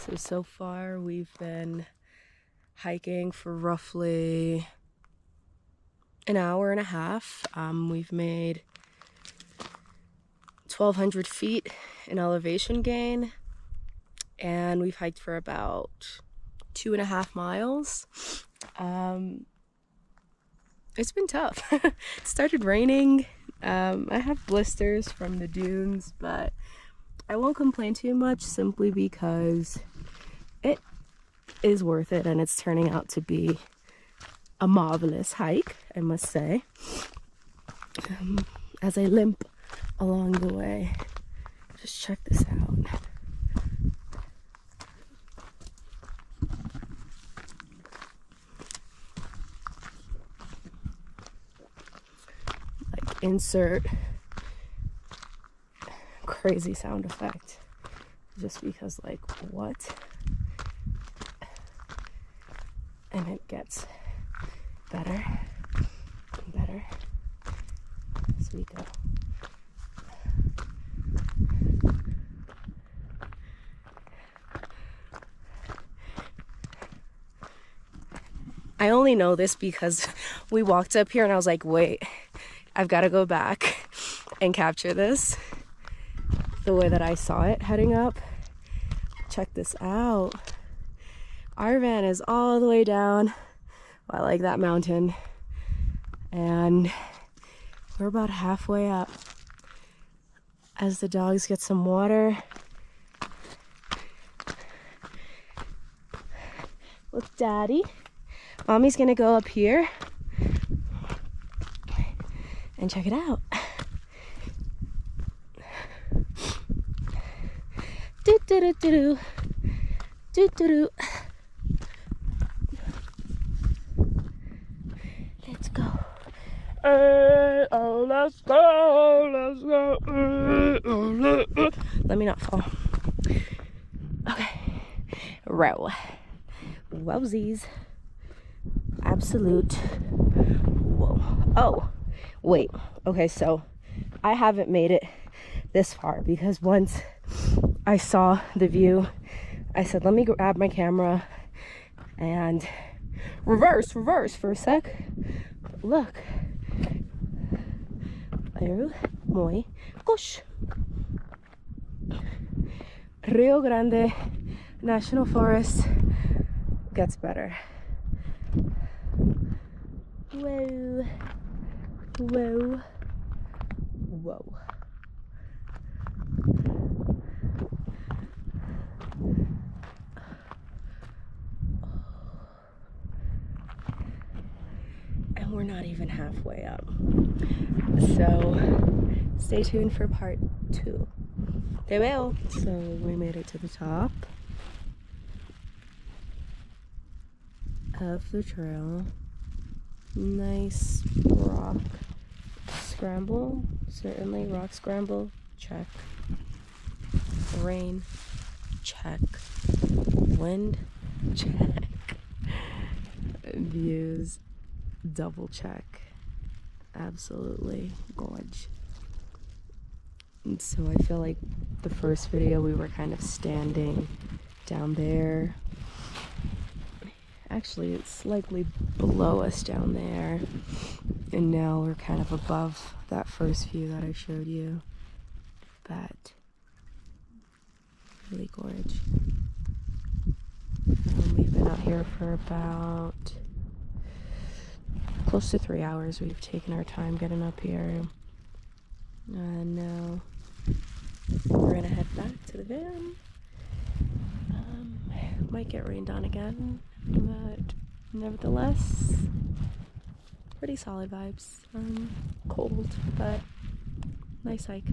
So far we've been hiking for roughly an hour and a half. We've made 1,200 feet in elevation gain, and we've hiked for about 2.5 miles. It's been tough. It started raining. I have blisters from the dunes, but I won't complain too much simply because it is worth it and it's turning out to be a marvelous hike, I must say. As I limp along the way, just check this out. Like, insert crazy sound effect just because, like, what? And it gets better and better as we go. I only know this because we walked up here and I was like, wait, I've got to go back and capture this the way that I saw it heading up. Check this out. Our van is all the way down by like that mountain, and we're about halfway up. As the dogs get some water. With Daddy. Mommy's gonna go up here and check it out. Do do do do do do do. Let's go. Hey, oh, let's go, let's go. Let me not fall. Okay. Row. Wowsies. Absolute. Whoa. Oh, wait. Okay, so I haven't made it this far because once I saw the view, I said, let me grab my camera and reverse for a sec. Look. Oh my gosh. Rio Grande National Forest gets better. Whoa. Whoa. Whoa. And we're not even halfway up. So stay tuned for part 2. They will. So we made it to the top of the trail. Nice rock scramble. Certainly rock scramble. Check. Rain. Check. Wind. Check. Views. Double check. Absolutely gorge. And so I feel like the first video we were kind of standing down there. Actually, it's slightly below us down there. And now we're kind of above that first view that I showed you. But really gorge. We've been out here for about close to 3 hours. We've taken our time getting up here. And now we're gonna head back to the van. Might get rained on again, but nevertheless, pretty solid vibes. Cold, but nice hike.